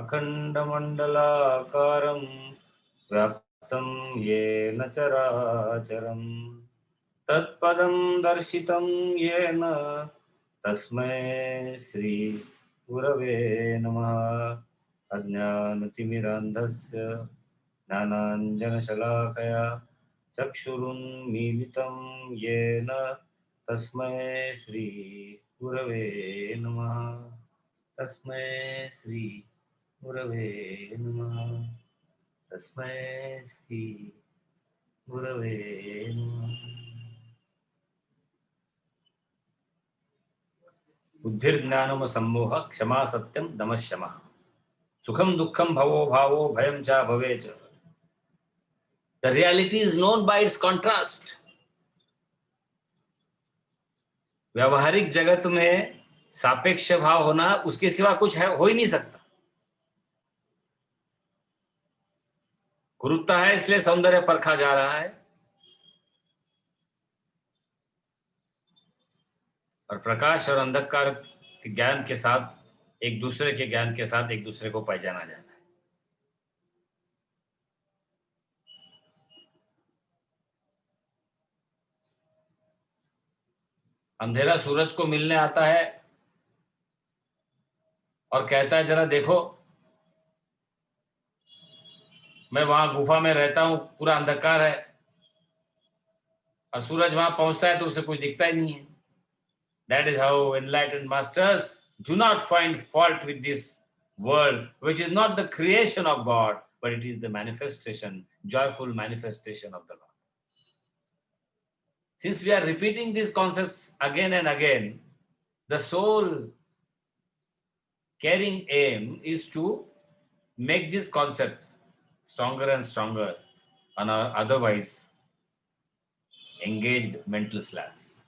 अखण्डमण्डलाकारं व्याप्तं येन चराचरं तत्पदं दर्शितं येन तस्मै श्री गुरवे नमः। अज्ञानतिमिरान्धस्य ज्ञानाञ्जनशलाकया चक्षुरुन्मीलितं येन तस्मै श्री गुरवे नमः। तस्मै श्री गुरवे नमः। तस्मै श्री गुरवे नमः। बुद्धिर्ज्ञानम सम्मोह क्षमा सत्यम दमः शमः सुखम दुःखम भवो भावो भयम च भवे च। The reality is known by its contrast. व्यवहारिक जगत में सापेक्ष भाव होना उसके सिवा कुछ है हो ही नहीं सकता। कुरूपता है इसलिए सौंदर्य परखा जा रहा है और प्रकाश और अंधकार के ज्ञान के साथ एक दूसरे के ज्ञान के साथ एक दूसरे को पहचाना जाता है। अंधेरा सूरज को मिलने आता है और कहता है जरा देखो मैं वहां गुफा में रहता हूं, पूरा अंधकार है, और सूरज वहां पहुंचता है तो उसे कुछ दिखता ही नहीं है। That is how enlightened masters do not find fault with this world, which is not the creation of God, but it is the manifestation, joyful manifestation of the Lord. Since we are repeating these concepts again and again, the sole caring aim is to make these concepts stronger and stronger on our otherwise engaged mental slabs.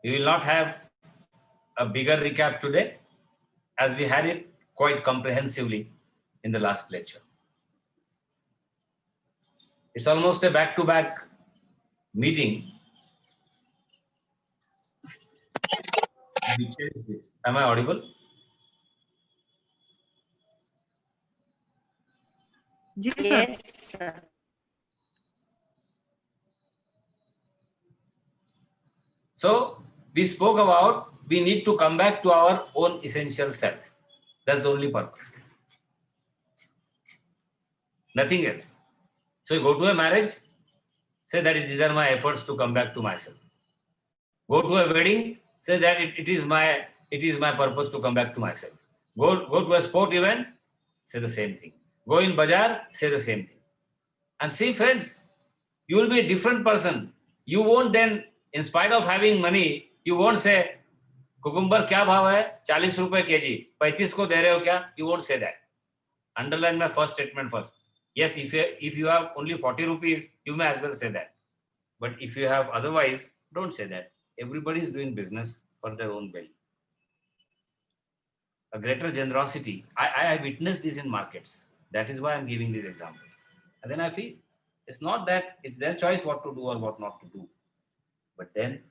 We will not have a bigger recap today, as we had it quite comprehensively in the last lecture. It's almost a back-to-back meeting. We change this. Am I audible? Yes, sir. So we spoke about we need to come back to our own essential self. That's the only purpose. Nothing else. So you go to a marriage, say that these are my efforts to come back to myself. Go to a wedding, say that it is my purpose to come back to myself. Go to a sport event, say the same thing. Go in bazaar, say the same thing. And see, friends, you will be a different person. You won't then, in spite of having money, you won't say, cucumber क्या भाव है? 40 रुपए KG, 35 को दे रहे हो क्या? You won't say that. Underline my first statement first. Yes, if you have only 40 rupees, you may as well say that. But if you have otherwise, don't say that. Everybody is doing business for their own belly. A greater generosity. I witnessed this in markets. That is why I'm giving these examples. And then I feel it's not that it's their choice what to do or what not to do. But then,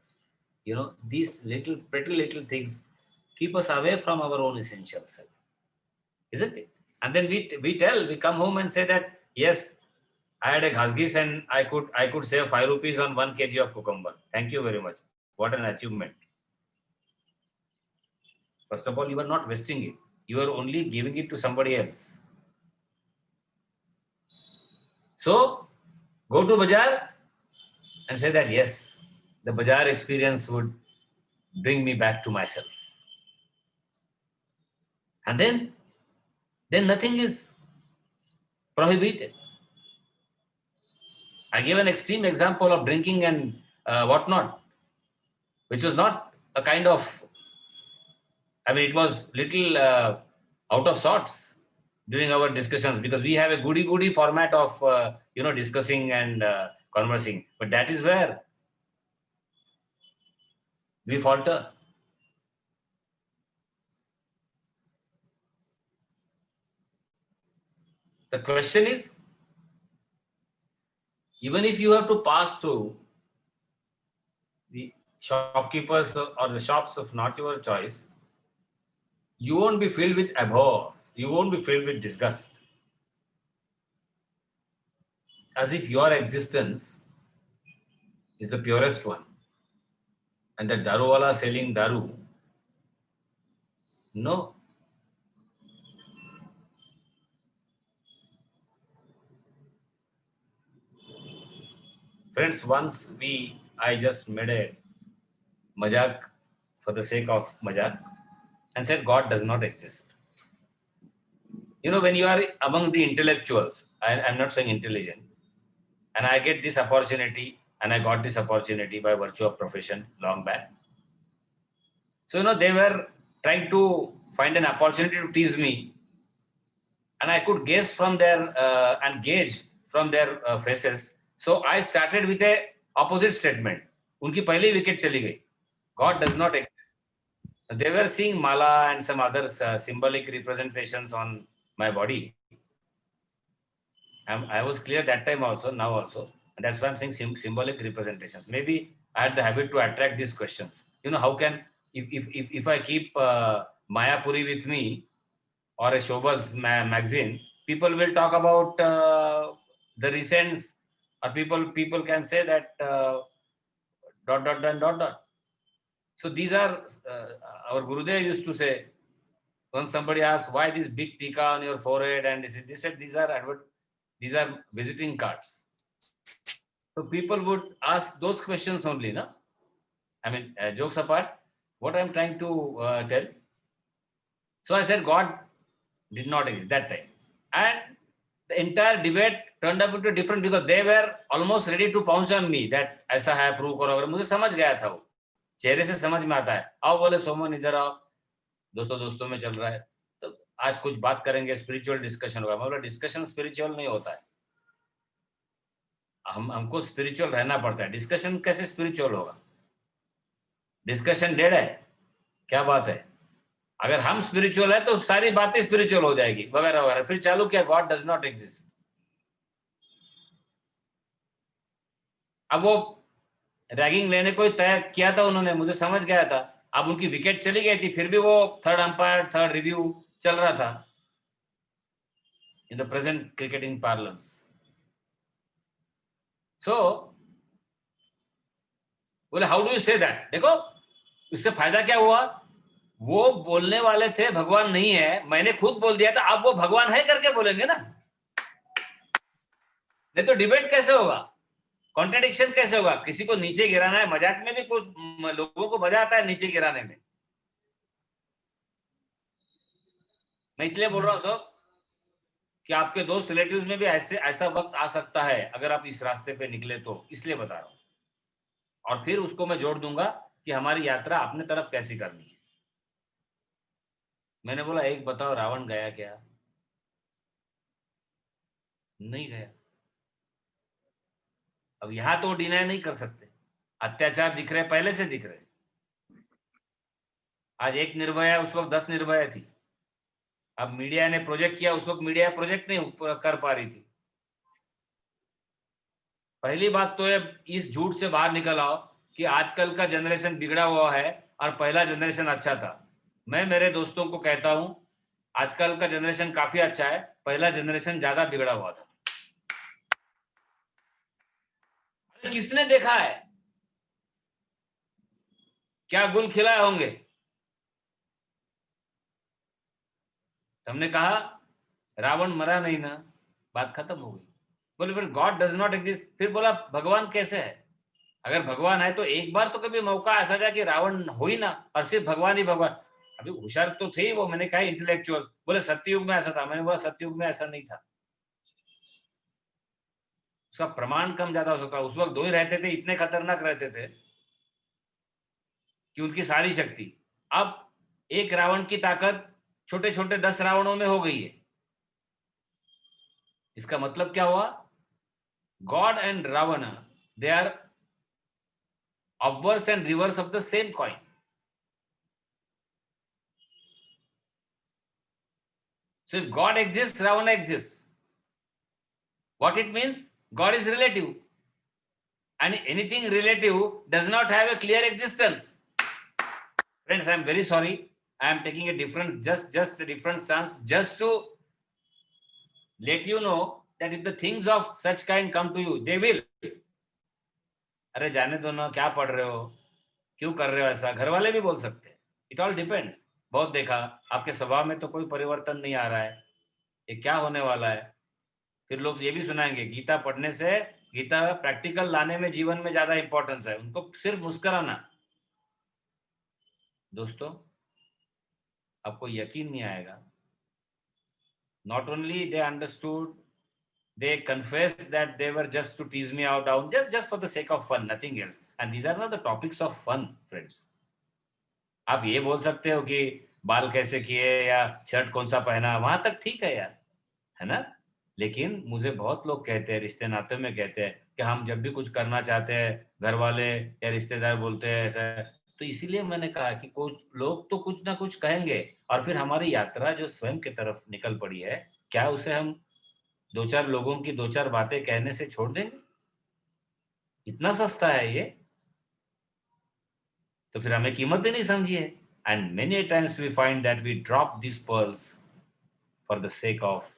these pretty little things keep us away from our own essential self. Isn't it? And then we come home and say that, yes, I had a ghasgis and I could save 5 rupees on 1 kg of cucumber. Thank you very much. What an achievement. First of all, you are not wasting it. You are only giving it to somebody else. So, go to bazaar and say that, yes, the bazaar experience would bring me back to myself. And then nothing is prohibited. I gave an extreme example of drinking and whatnot, which was not a kind of, it was little out of sorts during our discussions, because we have a goody format of, discussing and conversing. But that is where we falter. The question is, even if you have to pass through shopkeepers or the shops of not your choice, you won't be filled with abhor. You won't be filled with disgust. As if your existence is the purest one. And the daruwala selling daru, no. Friends, once I just made a majak for the sake of majak and said God does not exist. You know, when you are among the intellectuals, I'm not saying intelligent, and I get this opportunity, and I got this opportunity by virtue of profession long back. So, you know, they were trying to find an opportunity to tease me, and I could guess from their and gauge from their faces. So I started with a opposite statement. उनकी पहली wicket चली गई. God does not exist. They were seeing mala and some other symbolic representations on my body. I was clear that time also, now also. And that's why I'm saying symbolic representations. Maybe I had the habit to attract these questions. You know, how can, if I keep Mayapuri with me or a Shobha's magazine, people will talk about the recents, or people can say that dot, dot, dot, dot, dot. So these are, our Gurudev used to say, when somebody asks, why this big tika on your forehead? And they said, these are visiting cards. So people would ask those questions only, no? I mean, jokes apart, what I'm trying to tell. So I said, God did not exist that time. And the entire debate turned up into different, because they were almost ready to pounce on me that ऐसा है, proof करो. मुझे समझ गया था वो, चेहरे से समझ में आता है. आओ बोले सोमन इधर आओ, दोस्तों में चल रहा है, तो आज कुछ बात करेंगे, स्पिरिचुअल डिस्कशन होगा. मतलब डिस्कशन स्पिरिचुअल नहीं होता है, हमको स्पिरिचुअल रहना पड़ता है. डिस्कशन कैसे स्पिरिचुअल होगा? डिस्कशन डेड है, क्या बात है. अगर हम स्पिरिचुअल है तो सारी बातें स्पिरिचुअल हो जाएगी, वगैरह वगैरह. फिर चालू किया, गॉड डज नॉट एग्जिस्ट. अब वो रैगिंग लेने को तय किया था उन्होंने, मुझे समझ गया था. अब उनकी विकेट चली गई थी, फिर भी वो थर्ड अंपायर, थर्ड रिव्यू चल रहा था in the present cricketing parlance. So बोले, how do you say that? देखो इससे फायदा क्या हुआ, वो बोलने वाले थे भगवान नहीं है, मैंने खुद बोल दिया था, अब वो भगवान है करके बोलेंगे ना, नहीं तो डिबेट कैसे होगा, कॉन्ट्रडिक्शन कैसे होगा. किसी को नीचे गिराना है, मजाक में भी कुछ लोगों को मजा आता है नीचे गिराने में. मैं इसलिए बोल रहा हूं सब कि आपके दोस्त रिलेटिव्स में भी ऐसा वक्त आ सकता है अगर आप इस रास्ते पे निकले तो, इसलिए बता रहा हूं. और फिर उसको मैं जोड़ दूंगा कि हमारी यात्रा अपने तरफ कैसी करनी है. मैंने बोला, एक बताओ, रावण गया क्या? नहीं गया. अब यहां तो डिनाई नहीं कर सकते, अत्याचार दिख रहे, पहले से दिख रहे. आज एक निर्भया, उस वक्त 10 निर्भया थी. अब मीडिया ने प्रोजेक्ट किया, उस वक्त मीडिया प्रोजेक्ट नहीं कर पा रही थी. पहली बात तो है, इस झूठ से बाहर निकल आओ कि आजकल का जनरेशन बिगड़ा हुआ है और पहला जनरेशन अच्छा था. मैं मेरे दोस्तों को कहता हूं, आजकल का जनरेशन काफी अच्छा है, पहला जनरेशन ज्यादा बिगड़ा हुआ था. किसने देखा है, क्या गुल खिलाए होंगे. हमने कहा रावण मरा नहीं ना, बात खत्म हो गई. बोले फिर गॉड डज नॉट एग्जिस्ट. फिर बोला भगवान कैसे है? अगर भगवान है तो एक बार तो कभी मौका ऐसा जाए कि रावण हो ही ना, और सिर्फ भगवान ही भगवान. अभी होशियार तो थे ही वो, मैंने कहा इंटेलेक्चुअल. बोले सत्ययुग में ऐसा था. मैंने बोला सत्ययुग में ऐसा नहीं था. उसका प्रमाण कम ज्यादा हो सकता. उस वक्त 2 ही रहते थे, इतने खतरनाक रहते थे कि उनकी सारी शक्ति. अब एक रावण की ताकत छोटे छोटे 10 रावणों में हो गई है. इसका मतलब क्या हुआ? God and Ravan, they are obverse and reverse of the same coin. So if God exists, Ravana exists. What it means? God is relative. and anything relative does not have a clear existence. Friends, I am very sorry. I am taking a different, just a different stance, just to let you know that if the things of such kind come to you, they will. अरे जाने दो ना, क्या पढ़ रहे हो, क्यों कर रहे हो ऐसा, घर वाले भी बोल सकते हैं. It all depends. बहुत देखा, आपके स्वभाव में तो कोई परिवर्तन नहीं आ रहा है, ये क्या होने वाला है. फिर लोग ये भी सुनाएंगे, गीता पढ़ने से, गीता प्रैक्टिकल लाने में जीवन में ज्यादा इंपॉर्टेंस है, उनको सिर्फ मुस्कुराना. दोस्तों, आपको यकीन नहीं आएगा. Not only they understood, they confessed that they were just to tease me out down, just for the sake of fun, nothing else. And these are not the topics of fun, friends. आप ये बोल सकते हो कि बाल कैसे किए या शर्ट कौन सा पहना, वहां तक ठीक है यार, है ना. लेकिन मुझे बहुत लोग कहते हैं, रिश्ते नाते में कहते हैं कि हम जब भी कुछ करना चाहते हैं, घर वाले या रिश्तेदार बोलते हैं ऐसा, तो इसीलिए मैंने कहा कि कुछ लोग तो कुछ ना कुछ कहेंगे, और फिर हमारी यात्रा जो स्वयं की तरफ निकल पड़ी है, क्या उसे हम दो चार लोगों की दो चार बातें कहने से छोड़ देंगे? इतना सस्ता है ये, तो फिर हमें कीमत ही नहीं समझी है. And many times we find that we drop this pearls for the sake of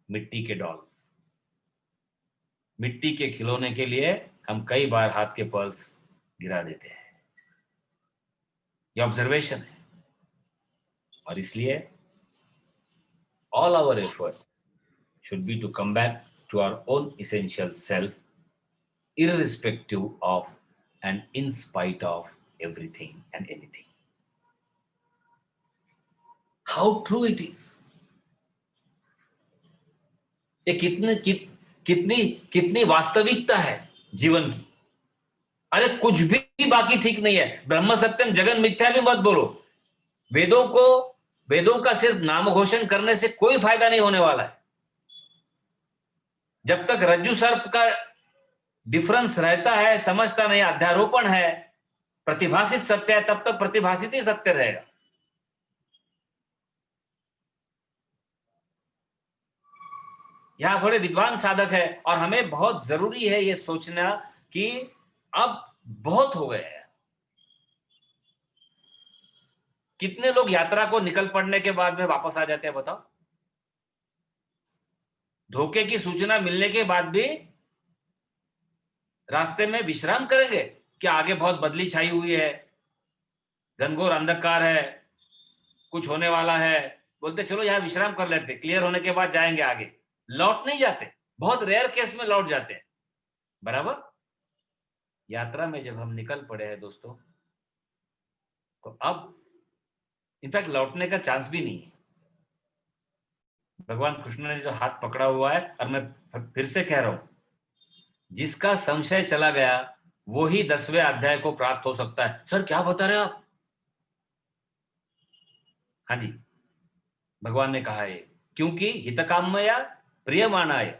मिट्टी के डॉल. मिट्टी के खिलौने के लिए हम कई बार हाथ के पर्ल्स गिरा देते हैं. ये ऑब्जर्वेशन है, और इसलिए all our effort should be to come back to our own essential self, irrespective of and in spite of everything and anything. How true it is. ये कितनी वास्तविकता है जीवन की. अरे कुछ भी बाकी ठीक नहीं है. ब्रह्म सत्यम जगन मिथ्या भी मत बोलो. वेदों का सिर्फ नाम घोषण करने से कोई फायदा नहीं होने वाला है. जब तक रज्जु सर्प का डिफरेंस रहता है, समझता नहीं, अध्यारोपण है, प्रतिभाषित सत्य है, तब तक प्रतिभाषित ही सत्य रहेगा. यहां बड़े विद्वान साधक है, और हमें बहुत जरूरी है ये सोचना कि अब बहुत हो गया है. कितने लोग यात्रा को निकल पड़ने के बाद में वापस आ जाते हैं, बताओ? धोखे की सूचना मिलने के बाद भी रास्ते में विश्राम करेंगे कि आगे बहुत बदली छाई हुई है, घनघोर अंधकार है, कुछ होने वाला है, बोलते चलो यहां विश्राम कर लेते, क्लियर होने के बाद जाएंगे आगे. लौट नहीं जाते, बहुत रेयर केस में लौट जाते हैं. बराबर. यात्रा में जब हम निकल पड़े हैं दोस्तों, तो अब इनफैक्ट लौटने का चांस भी नहीं है. भगवान कृष्ण ने जो हाथ पकड़ा हुआ है, और मैं फिर से कह रहा हूं, जिसका संशय चला गया वो ही 10वें अध्याय को प्राप्त हो सकता है. सर क्या बता रहे हो आप? हाँ जी, भगवान ने कहा है, क्योंकि हितकामया प्रियमाणाय.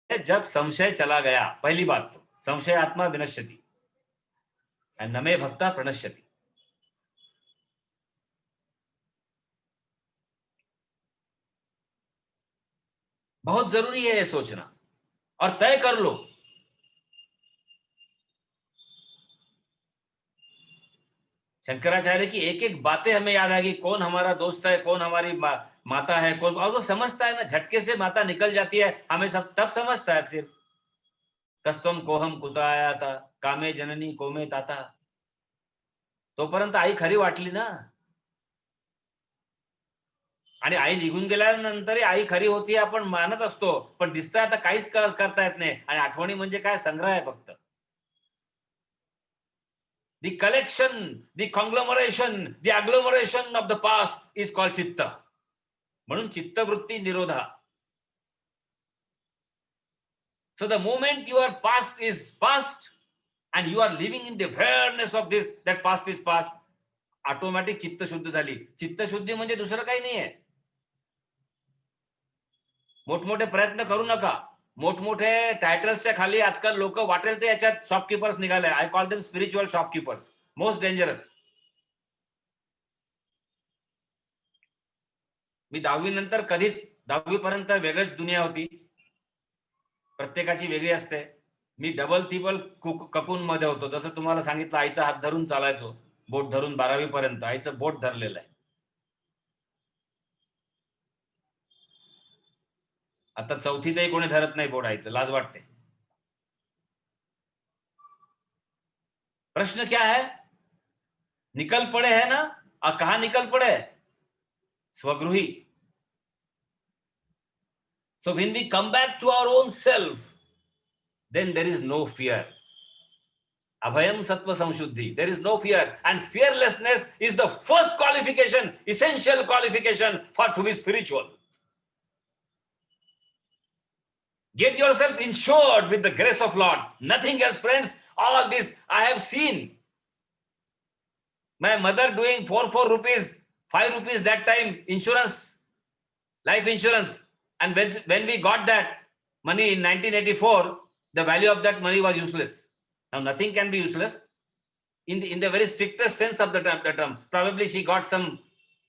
जब संशय चला गया, पहली बात तो संशय आत्मा विनश्यति, न मे भक्ता प्रणश्यति. बहुत जरूरी है ये सोचना, और तय कर लो. शंकराचार्य की एक एक बातें हमें याद आएगी, कौन हमारा दोस्त है, कौन हमारी माता है, कौन, और वो समझता है ना, झटके से माता निकल जाती है, हमें सब तब समझता है सिर्फ. कस्तम कोहम कुता आया था, कामे जननी कोमे ताता. तोपर्यंत आई खरी वाटली ना, आणि आई निघून गेल्यानंतर आई खरी होती आपण मानत असतो, पण दिसतंय आता काहीच करता येत नाही. आणि आठवणी म्हणजे काय, संग्रह आहे फक्त. The collection, the conglomeration, the agglomeration of the past is called chitta. म्हणून चित्तवृत्ती निरोधा. So the moment your past is past and you are living in the awareness of this, that past is past, automatic चित्त शुद्ध झाली. चित्त शुद्धी म्हणजे दुसरं काही नाहीये. मोठमोठे प्रयत्न करू नका. मोठमोठे टायटल्सच्या खाली आजकाल लोक वाटेल ते याच्यात शॉपकीपर्स निघाले. I call them spiritual shopkeepers, most dangerous. मी 10वी नंतर कधीच 10वी पर्यंत वेगळीच दुनिया होती, प्रत्येकाची वेगळी असते. मी डबल टिबल ककून मध्ये होतो. जसं तुम्हाला सांगितलं, आईचा हात धरून चालायचो, बोट धरून 12वी पर्यंत आईचं बोट धरलेलं आहे. आता 4थीतही कोणी धरत नाही बोट आईचं, लाज वाटते. प्रश्न क्या है? निकल पड़े है ना? कहां निकल पड़े? स्वगृही. So when we come back to our own self, then there is no fear. Abhayam sattva samshuddhi. There is no fear, and fearlessness is the first qualification, essential qualification for to be spiritual. Get yourself insured with the grace of Lord. Nothing else, friends. All this I have seen. My mother doing 4 rupees, 5 rupees that time insurance, life insurance. And when we got that money in 1984, the value of that money was useless. Now nothing can be useless. In the very strictest sense of the term, probably she got some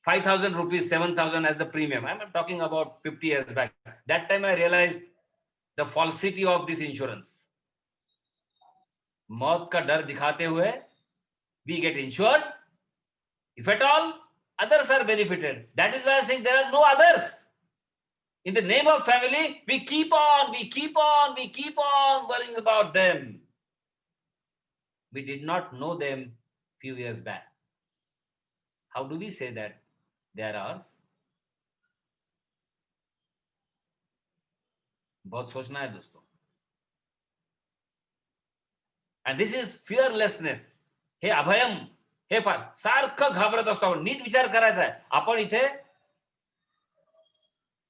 5,000 rupees, 7,000 as the premium. I'm talking about 50 years back. That time I realized the falsity of this insurance. मौत का डर दिखाते हुए we get insured. If at all, others are benefited. That is why I'm saying there are no others. In the name of family, we keep on worrying about them. We did not know them few years back. How do we say that they are ours? बहुत सोचना है दोस्तों. And this is fearlessness. हे अभयम, हे फार सारखं घाबरत असतो. आपण NEET विचार करायचा आहे. आपण इथे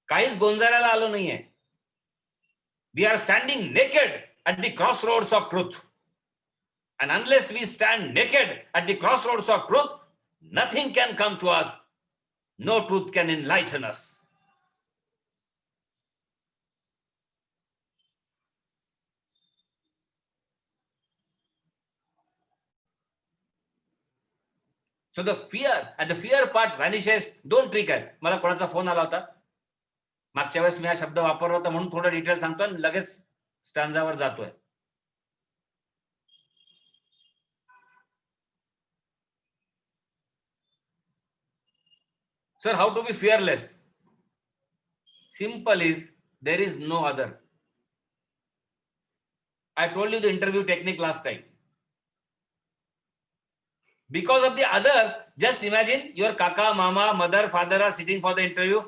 काहीच गोंजारायला आलो नाहीये. We are standing naked at the crossroads of truth. And unless we stand naked at the crossroads of truth, nothing can come to us. No truth can enlighten us. So the fear part vanishes. Don't trick it. मला कोणाचा phone आला होता. मागच्या वेळेस मी हा शब्द वापरला होता म्हणून थोडं डिटेल सांगतो आणि लगेच स्टँजावर जातोय. Sir, how to be fearless? Simple is, there is no other. I told you the interview technique last time. Because of the others, just imagine your kaka, mama, mother, father are sitting for the interview.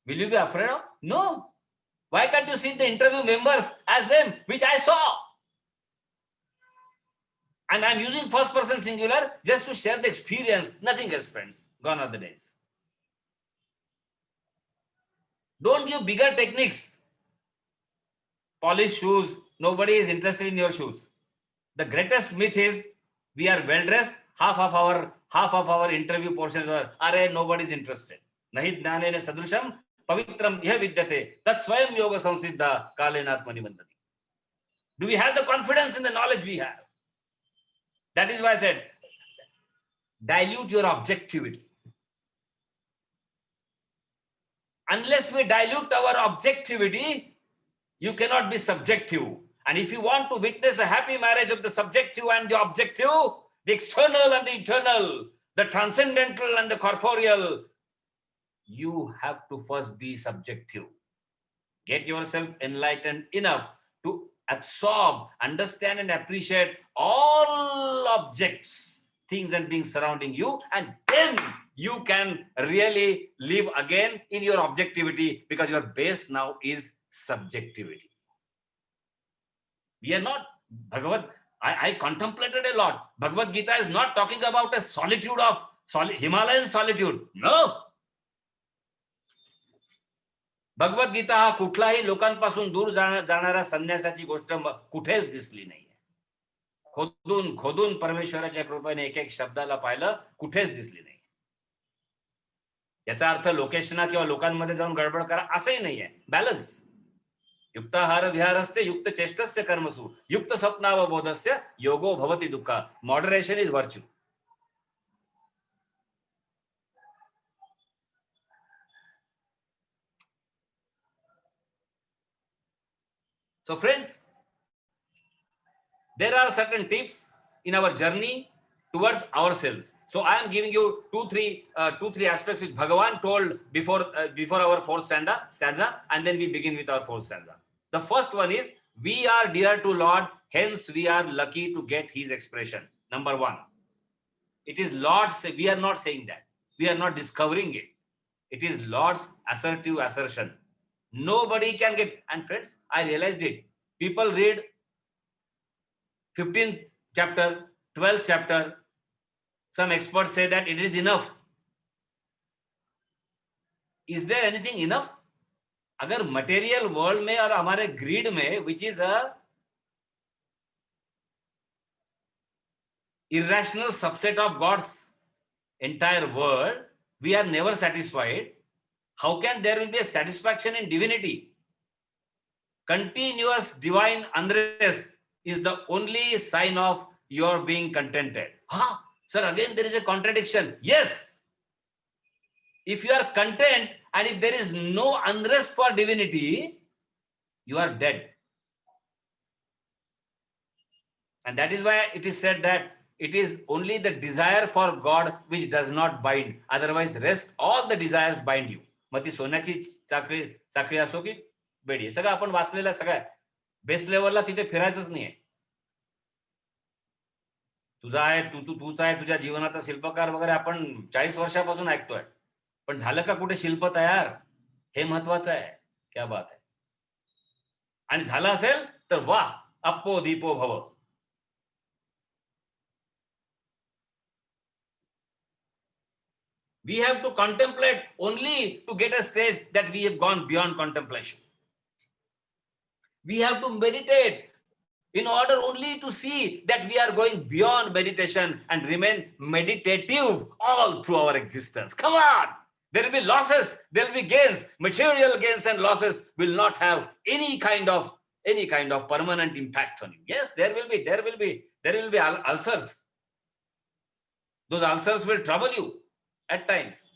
Will you be afraid of? No. Why can't you see the interview members as them, which I saw? And I'm using first person singular just to share the experience. Nothing else, friends. Gone are the days. Don't give bigger techniques. Polish shoes. Nobody is interested in your shoes. The greatest myth is we are well dressed. Half of our interview portions are, nobody is interested. Nahi jnanene sadrusham pavitram iha vidyate tat swayam yoga samsiddha kalenatmani bandhati. Do we have the confidence in the knowledge we have? That is why I said, dilute your objectivity. Unless we dilute our objectivity, you cannot be subjective. And if you want to witness a happy marriage of the subjective and the objective, the external and the internal, the transcendental and the corporeal, you have to first be subjective. Get yourself enlightened enough to absorb, understand and appreciate all objects, things and beings surrounding you, and then you can really live again in your objectivity, because your base now is subjectivity. We are not, I contemplated a lot. Bhagavad Gita is not talking about a solitude of Himalayan solitude. No. Bhagavad Gita हा कुठलाही लोकांपासून दूर जाणाऱ्या संन्यासाची गोष्ट कुठेच दिसली नाहीये. खोदून परमेश्वराच्या कृपेने एक शब्दाला पाहिलं, कुठेच दिसली नाही. याचा अर्थ लोकेशना किंवा लोकांमध्ये जाऊन गडबड करा असंही नाहीये. बॅलन्स. युक्ताहार विहारस्य युक्त चेष्टस्य कर्मसु युक्त स्वप्नावबोधस्य योगो भवति दुःखा. Moderation is virtue. So friends, there are certain tips in our journey towards ourselves. So I am giving you two, three aspects which Bhagavan told before our fourth stanza, and then we begin with our fourth stanza. The first one is, we are dear to Lord, hence we are lucky to get his expression. Number one, it is Lord's. We are not saying that. We are not discovering it. It is Lord's assertive assertion. Nobody can get. And friends, I realized it. People read 15th chapter, 12th chapter. Some experts say that it is enough. Is there anything enough? अगर material world में और हमारे greed में, which is a irrational subset of God's entire world, we are never satisfied. How can there will be a satisfaction in divinity? Continuous divine unrest is the only sign of your being contented. Sir, again there is a contradiction. Yes. If you are content and if there is no unrest for divinity, you are dead. And that is why it is said that it is only the desire for God which does not bind. Otherwise, the rest, all the desires bind you. मग ती सोन्याची चाकरी असो की बेडी, सगळं आपण वाचलेलं, सगळं base लेवलला तिथे फिरायचंच नाहीये. तुझा आहे, तूच आहे तुझ्या जीवनाचा शिल्पकार वगैरे आपण 40 वर्षापासून ऐकतोय. पण झालं का कुठे शिल्प तयार? हे महत्वाचं आहे. क्या बात आहे. आणि झालं असेल तर वाह, अप्पो दीपो भव. We have to contemplate only to get a stage that we have gone beyond contemplation. We have to meditate in order only to see that we are going beyond meditation and remain meditative all through our existence. Come on! There will be losses, there will be gains. Material gains and losses will not have any kind of permanent impact on you. Yes, there will be ulcers. Those ulcers will trouble you at times.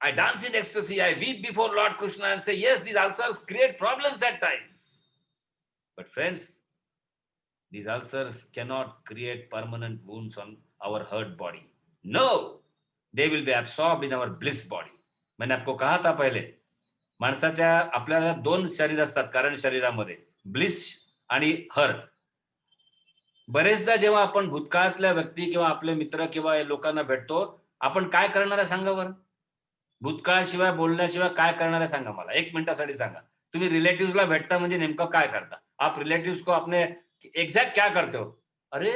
I dance in ecstasy, I weep before Lord Krishna and say, yes, these ulcers create problems at times. But friends, these ulcers cannot create permanent wounds on our hurt body. No, they will be absorbed in our bliss body. मैंने आपको कहा था पहिले, माणसाच्या आपल्याला 2 शरीर असतात कारण शरीरामध्ये, ब्लिस आणि हर्ट. बरेचदा जेव्हा आपण भूतकाळातल्या व्यक्ती किंवा आपले मित्र किंवा लोकांना भेटतो, आपण काय करणार आहे सांगा बरं? भूतकाळाशिवाय बोलण्याशिवाय काय करणार आहे सांगा मला, 1 मिनिटासाठी सांगा. तुम्ही रिलेटिव्हला भेटता म्हणजे नेमकं काय करता? आप रिलेटिव्स को अपने एग्जैक्ट क्या करते हो? अरे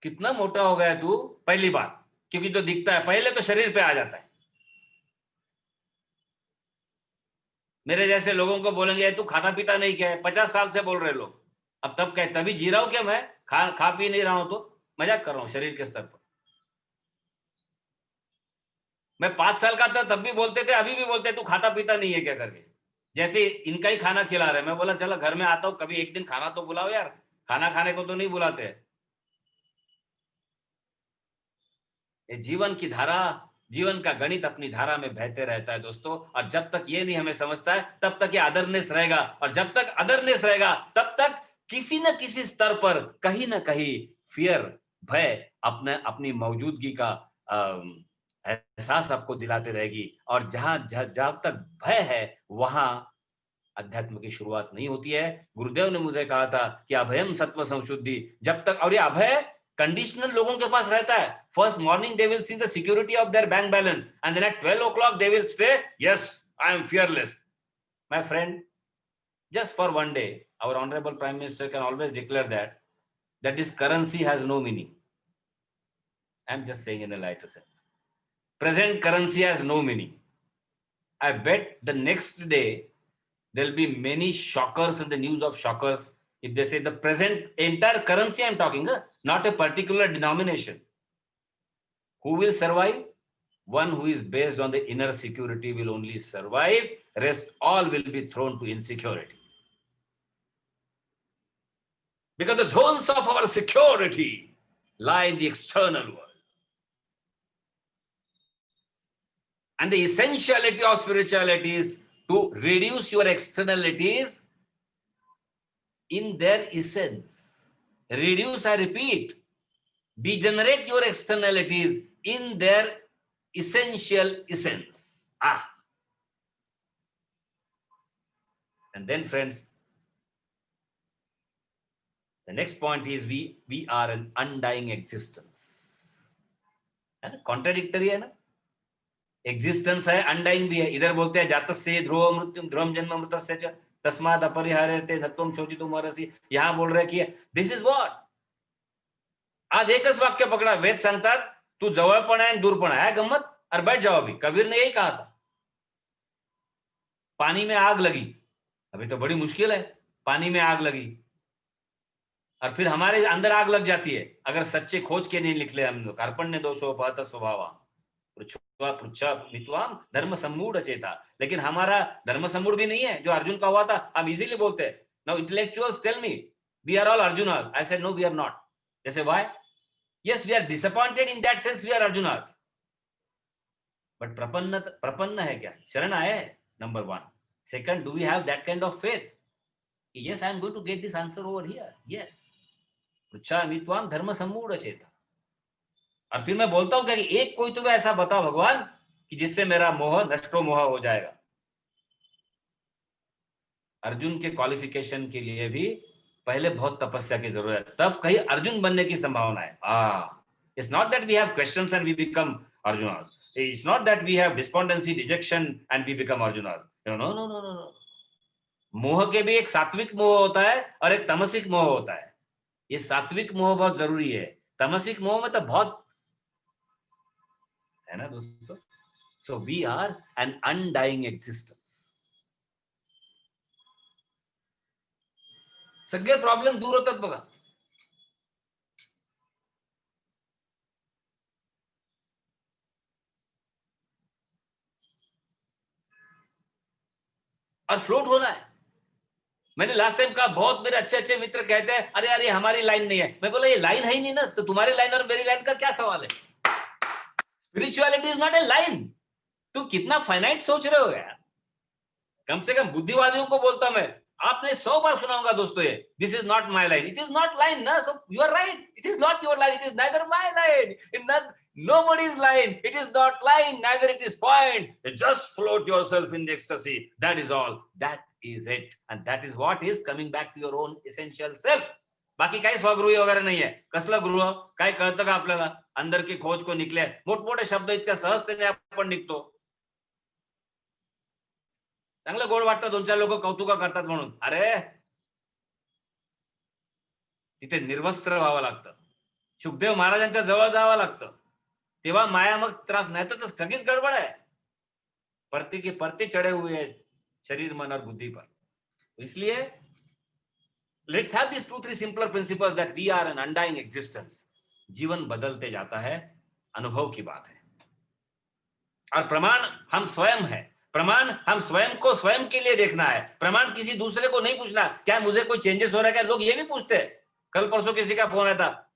कितना मोटा हो गया तू, पहली बात, क्योंकि जो दिखता है पहले तो शरीर पे आ जाता है. मेरे जैसे लोगों को बोलेंगे तू खाता पीता नहीं क्या है, 50 साल से बोल रहे लोग. अब तब क्या, तभी जी रहा हूं क्या मैं? खा पी नहीं रहा हूं तो मजाक कर रहा हूं शरीर के स्तर पर. मैं 5 साल का था तब भी बोलते थे, अभी भी बोलते तू खाता पीता नहीं है क्या करके. जैसे इनका ही खाना खिला रहे. मैं बोला चलो घर में आता हूं, कभी एक दिन खाना तो बुलाओ यार, खाना खाने को तो नहीं बुलाते. ये जीवन की धारा, जीवन का गणित अपनी धारा में बहते रहता है दोस्तों. और जब तक ये नहीं हमें समझता है तब तक ये अदरनेस रहेगा. और जब तक अदरनेस रहेगा तब तक किसी न किसी स्तर पर कहीं ना कहीं फियर, भय अपनी मौजूदगी का एहसास आपको दिलाते रहेगी. और जहां तक भय है वहां अध्यात्म की शुरुआत नहीं होती है. गुरुदेव ने मुझे कहा था कि अभयम सत्व संशुद्धि. जब तक, और ये अभय कंडीशनल लोगों के पास रहता है. First morning they will see the security of their bank balance and then at 12 o'clock they will stay, yes I am fearless. My friend, just for one day our honorable prime minister can always declare that this currency has no meaning. I'm just saying in a lighter sense, present currency has no meaning. I bet the next day there'll be many shockers in the news of shockers if they say the present entire currency, I'm talking, not a particular denomination. Who will survive? One who is based on the inner security will only survive. Rest all will be thrown to insecurity. Because the zones of our security lie in the external world. And the essentiality of spirituality is to reduce your externalities in their essence. Reduce, I repeat, degenerate your externalities in their essential essence. And then, friends, the next point is we are an undying existence. है ना, contradictory है ना, existence है, undying भी है. इधर बोलते हैं जातस्य ध्रुव मृत्यु ध्रुवम जन्म मृतस्य च तस्माद् अपरिहार्यते नत्वं शोचितुम् अर्हसि. यहां बोल रहे कि दिस इज व्हाट. आज एकच वाक्य पकड़ा. वेद सांगतात तू जवळ पण आहे आणि दूर पण आहे. गम्मत. और बैठ जाओ. अभी कबीर ने यही कहा था. पानी में आग लगी, अभी तो बड़ी मुश्किल है. पानी में आग लगी और फिर हमारे अंदर आग लग जाती है अगर सच्चे खोज के नहीं निकले हम लोग. कार्पण्य दोषोपहत स्वभाव मित्वाम धर्म सम्मूढ़ चेता. लेकिन हमारा धर्म सम्मूढ़ भी नहीं है जो अर्जुन का हुआ था. हम इजीली बोलते हैं now intellectuals tell me we are all Arjunas. I said no we are not. जैसे why? Yes we are disappointed in that sense we are Arjunas. But प्रपन्न है क्या? शरण आए. Number 1. Second, do we have that kind of faith? Yes, I am going to get this answer over here. Yes. पृच्छामित्वाम धर्म सम्मूढ़ चेता. और फिर मैं बोलता हूं कि एक कोई तुम्हें ऐसा बताओ भगवान कि जिससे मेरा मोह नष्टो मोह हो जाएगा. अर्जुन के क्वालिफिकेशन के लिए भी पहले बहुत तपस्या की जरूरत है, तब कहीं अर्जुन बनने की संभावना है. It's not that we have questions and we become Arjunas. It's not that we have despondency, dejection and we become Arjunas. No. मोह के भी एक सात्विक मोह होता है और एक तमसिक मोह होता है. ये सात्विक मोह बहुत जरूरी है. तमसिक मोह में तो बहुत है ना दोस्तों. So we are an undying existence. सगळे प्रॉब्लेम दूर होतात बघा. और फ्लोट होना है. मैंने लास्ट टाइम कहा बहुत मेरे अच्छे मित्र कहते हैं अरे यार ये हमारी लाइन नहीं है. मैं बोला ये लाइन है ही नहीं ना, तो तुम्हारी लाइन और मेरी लाइन का क्या सवाल है? Spirituality is not a line. तुम कितना फाइनाइट सोच रहे हो यार. कम से कम बुद्धिवादियों को बोलता मैं, आपने 100 बार सुना होगा दोस्तों ये this is not my line. It is not line ना. So you are right. It is not your line. It is neither my line. It not nobody's line. It is not line, neither it is point. Just float yourself in the ecstasy. That is all. That is it. And that is what is coming back to your own essential self. बाकी काही स्वगृही वगैरे नाहीये. कसलं गृह काय कळतं का आपल्याला? अंदर की खोज को निकले. मोठमोठे शब्द इतक्या सहजतेने आपण निघतो. चांगलं गोड वाटतं 2-4 लोक कौतुक करतात म्हणून. अरे तिथे निर्वस्त्र व्हावं लागतं. शुकदेव महाराजांच्या जवळ जावं लागतं. तेव्हा माया मग त्रास. नाही तर सगळीच गडबड आहे. परते के परते चढ़े हुए हैं शरीर मन और बुद्धि पर. इसलिए let's have this 2-3 simpler principles that we are an undying existence. जीवन बदलते जाता है. अनुभव की बात है. और प्रमाण हम स्वयं है. प्रमाण हम स्वयं को स्वयं के लिए देखना है. प्रमाण किसी दूसरे को नहीं पूछना क्या मुझे कोई चेंजेस हो रहा है क्या. लोग ये भी पूछते हैं. कल परसों किसी का फोन आया था,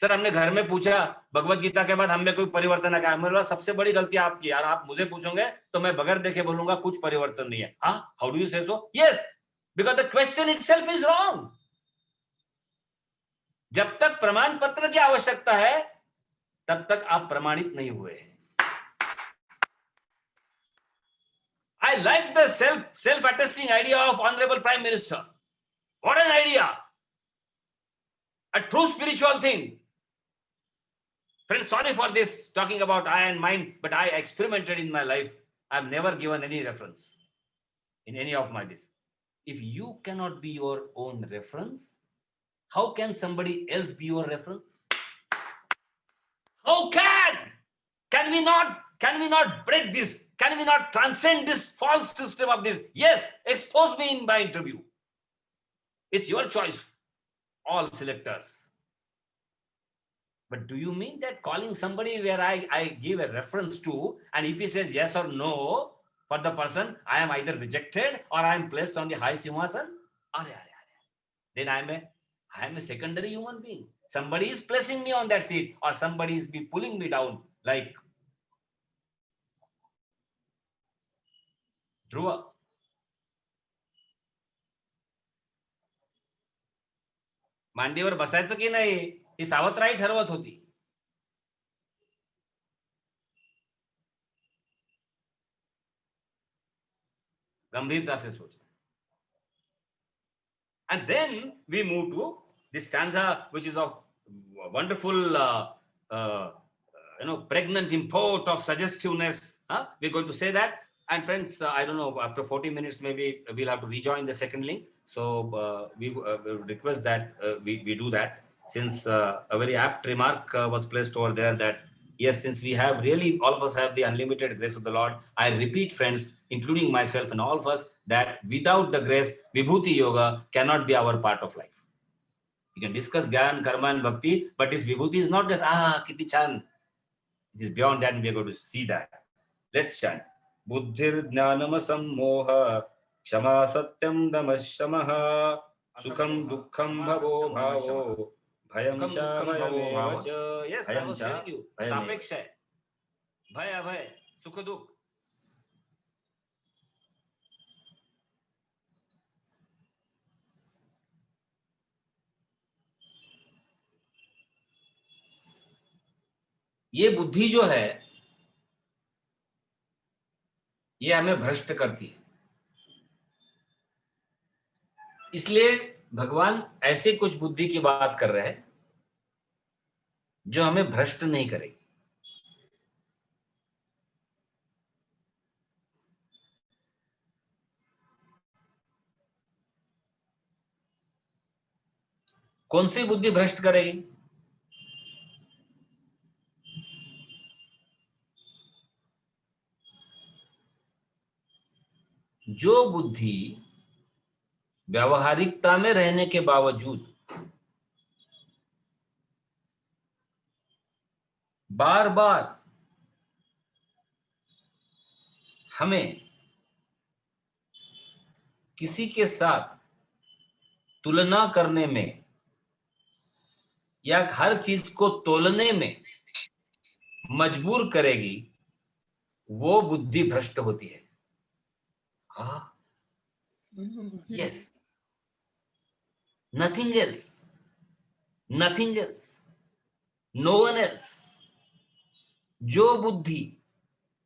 सर हमने घर में पूछा भगवत गीता के बाद हमें कोई परिवर्तन है क्या. मेरे सबसे बड़ी गलती आपकी यार. आप मुझे पूछोगे तो मैं बगैर देखे बोलूंगा कुछ परिवर्तन नहीं है. How do you say so? Yes, because the question itself is wrong. जब तक प्रमाण पत्र की आवश्यकता है तब तक आप प्रमाणित नहीं हुए. I like the self-attesting idea of Honorable Prime Minister. What an idea! A true spiritual thing. Friends, sorry for this talking about I and mind, but I experimented in my life. I've never given any reference in any of my this. If you cannot be your own reference, how can somebody else be your reference? How can we not break this? Can we not transcend this false system of this? Yes, expose me in my interview. It's your choice, all selectors. But do you mean that calling somebody where I give a reference to, and if he says yes or no for the person, I am either rejected or I am placed on the high simhasan? Then I am a secondary human being. Somebody is placing me on that seat or somebody is pulling me down like ध्रुव, मांडीवर बसायचं की नाही ही सावत्राई ठरवत होती. गंभीरता से सोचना. And then we move to this stanza, which is of wonderful, pregnant import of suggestiveness. We're going to say that. And friends, I don't know, after 40 minutes, maybe we'll have to rejoin the second link. So we request that we do that, since a very apt remark was placed over there that, yes, since we have really, all of us have the unlimited grace of the Lord. I repeat, friends, including myself and all of us, that without the grace, Vibhuti Yoga cannot be our part of life. We can discuss Gyan, Karma and Bhakti, but this Vibhuti is not just, kiti chan. It is beyond that, and we are going to see that. Let's chant. Buddhir jnanam sammoha, kshama satyam damashamah, sukham dukkham bhavo bhavo, bhayam cha bhayameva cha. Yes, I was telling you. Sapeksha hai. भय अभय सुख दुख. ये बुद्धि जो है ये हमें भ्रष्ट करती है. इसलिए भगवान ऐसे कुछ बुद्धि की बात कर रहे हैं जो हमें भ्रष्ट नहीं करेगी. कौन सी बुद्धि भ्रष्ट करेगी? जो बुद्धि व्यावहारिकता में रहने के बावजूद बार बार हमें किसी के साथ तुलना करने में या हर चीज को तोलने में मजबूर करेगी, वो बुद्धि भ्रष्ट होती है. Yes, nothing else, nothing else, no one else. जो बुद्धि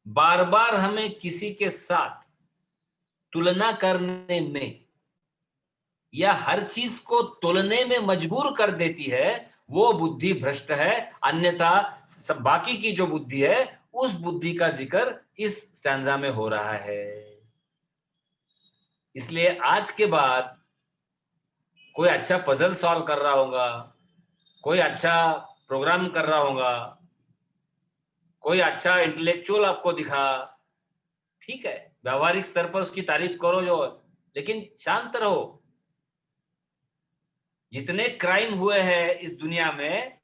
बार बार हमें किसी के साथ तुलना करने में या हर चीज को तोलने में मजबूर कर देती है, वो बुद्धि भ्रष्ट है. अन्यथा बाकी की जो बुद्धि है, उस बुद्धि का जिक्र इस स्टैंजा में हो रहा है. इसलिए आज के बाद कोई अच्छा पजल सॉल्व कर रहा होगा, कोई अच्छा प्रोग्राम कर रहा होगा, कोई अच्छा इंटेलेक्चुअल आपको दिखा, ठीक है, व्यावहारिक स्तर पर उसकी तारीफ करो जो, लेकिन शांत रहो. जितने क्राइम हुए हैं इस दुनिया में,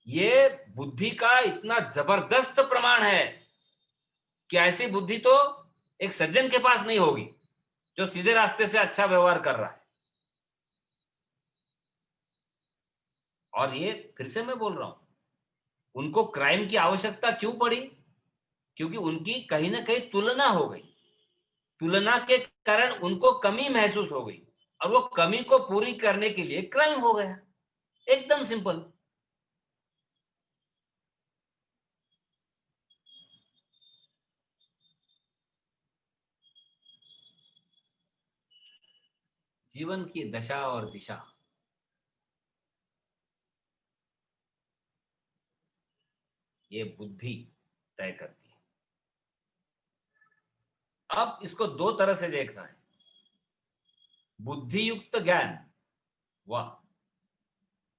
ये बुद्धि का इतना जबरदस्त प्रमाण है कि ऐसी बुद्धि तो एक सज्जन के पास नहीं होगी जो सीधे रास्ते से अच्छा व्यवहार कर रहा है. और ये फिर से मैं बोल रहा हूं, उनको क्राइम की आवश्यकता क्यों पड़ी? क्योंकि उनकी कहीं ना कहीं तुलना हो गई. तुलना के कारण उनको कमी महसूस हो गई और वो कमी को पूरी करने के लिए क्राइम हो गया. एकदम सिंपल. जीवन की दशा और दिशा ये बुद्धि तय करती है. अब इसको दो तरह से देखना है. बुद्धि युक्त ज्ञान, वाह,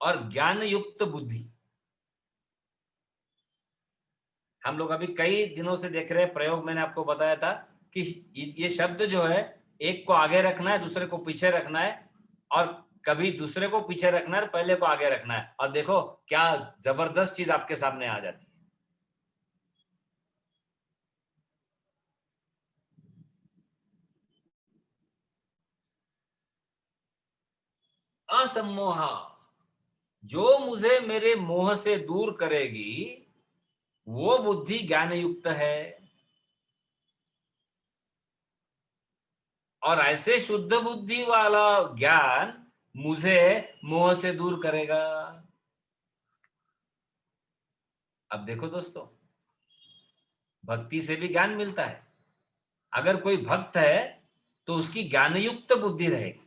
और ज्ञान युक्त बुद्धि. हम लोग अभी कई दिनों से देख रहे हैं प्रयोग. मैंने आपको बताया था कि ये शब्द जो है, एक को आगे रखना है, दूसरे को पीछे रखना है, और कभी दूसरे को पीछे रखना है, पहले को आगे रखना है, और देखो क्या जबरदस्त चीज आपके सामने आ जाती है. असम्मोहा, जो मुझे मेरे मोह से दूर करेगी, वो बुद्धि ज्ञान युक्त है. और ऐसे शुद्ध बुद्धि वाला ज्ञान मुझे मोह से दूर करेगा। अब देखो दोस्तों, भक्ति से भी ज्ञान मिलता है। अगर कोई भक्त है तो उसकी ज्ञानयुक्त बुद्धि रहेगी,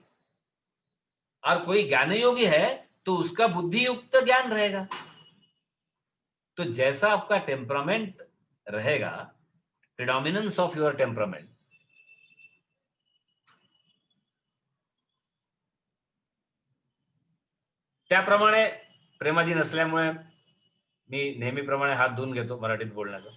और कोई ज्ञान योगी है तो उसका बुद्धि युक्त ज्ञान रहेगा। तो जैसा आपका टेम्परामेंट रहेगा, प्रिडोमिनेंस ऑफ युअर टेम्परामेंट, त्याप्रमाणे प्रेमाजी नसल्यामुळे मी नेहमीप्रमाणे हात धुवून घेतो मराठीत बोलण्याचा।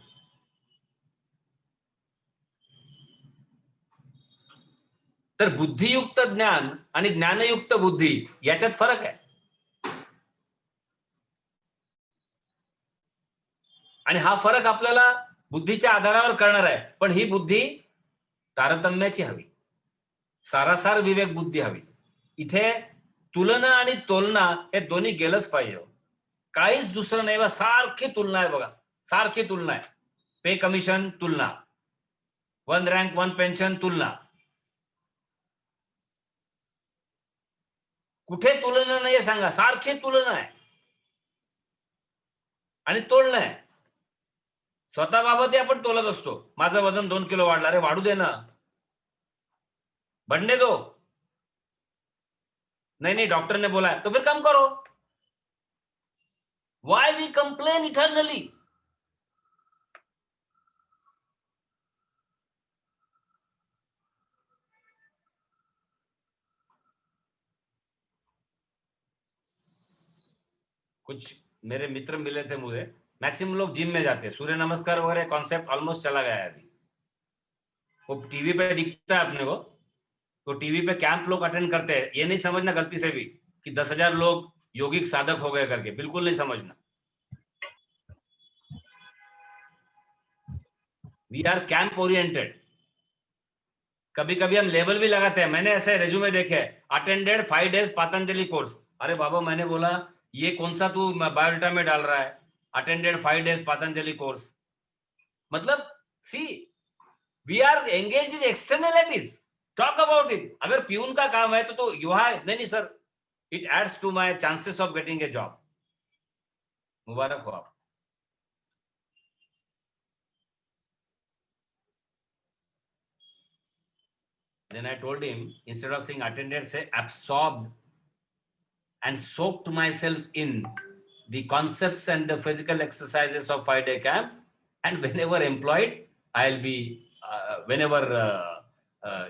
तर बुद्धियुक्त ज्ञान आणि ज्ञानयुक्त बुद्धी याच्यात फरक आहे। आणि हा फरक आपल्याला बुद्धीच्या आधारावर कळणार आहे, पण ही बुद्धी तारतम्याची हवी, सारासार विवेक बुद्धी हवी। इथे तुलना आणि तोलना हे दोन्ही गेलंच पाहिजे। काहीच दुसरं नाही, सारखी तुलना आहे बघा, सारखी तुलना आहे। पे कमिशन तुलना, 1 रँक 1 पेन्शन तुलना, कुठे तुलना नाही सांगा, सारखी तुलना आहे आणि तोलणं आहे। स्वतःबाबत आपण तोलत असतो, माझं वजन 2 किलो वाढलं, अरे वाढू दे ना, बढ़ने दो। नहीं नहीं डॉक्टर ने बोला है तो फिर कम करो। Why we complain eternally? कुछ मेरे मित्र मिले थे मुझे, मैक्सिमम लोग जिम में जाते हैं, सूर्य नमस्कार वगैरह कॉन्सेप्ट ऑलमोस्ट चला गया है अभी। वो टीवी पे दिखता है अपने को, तो टीवी पे कैंप लोग अटेंड करते हैं। ये नहीं समझना गलती से भी कि 10,000 लोग योगिक साधक हो गए करके, बिल्कुल नहीं समझना। We are camp oriented. कभी कभी हम लेबल भी लगाते हैं, मैंने ऐसे रेज्यूमे देखे, अटेंडेड 5 days पतंजलि कोर्स। अरे बाबा, मैंने बोला ये कौन सा तू बायोडाटा में डाल रहा है, अटेंडेड 5 days पतंजलि कोर्स। मतलब see, we are engage in externalities, talk about it. अगर प्यून का काम है तो यू है, नहीं sir, it adds to my chances of getting a job. मुबारक हो आप। Then I told him, instead of saying attended, say absorbed and soaked myself in the concepts and the physical exercises of 5-day camp. And whenever employed, I'll be, whenever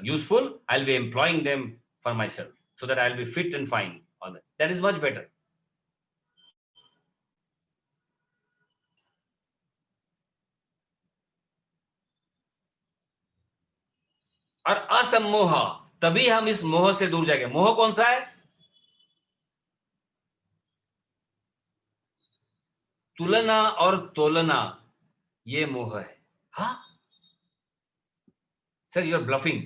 useful, I'll be employing them for myself so that I'll be fit and fine. All that. That is much better. और असम्मोह, तभी हम इस मोह से दूर जाएंगे। मोह कौन सा है? तुलना और तोलना, ये मोह है। हाँ sir, you are bluffing.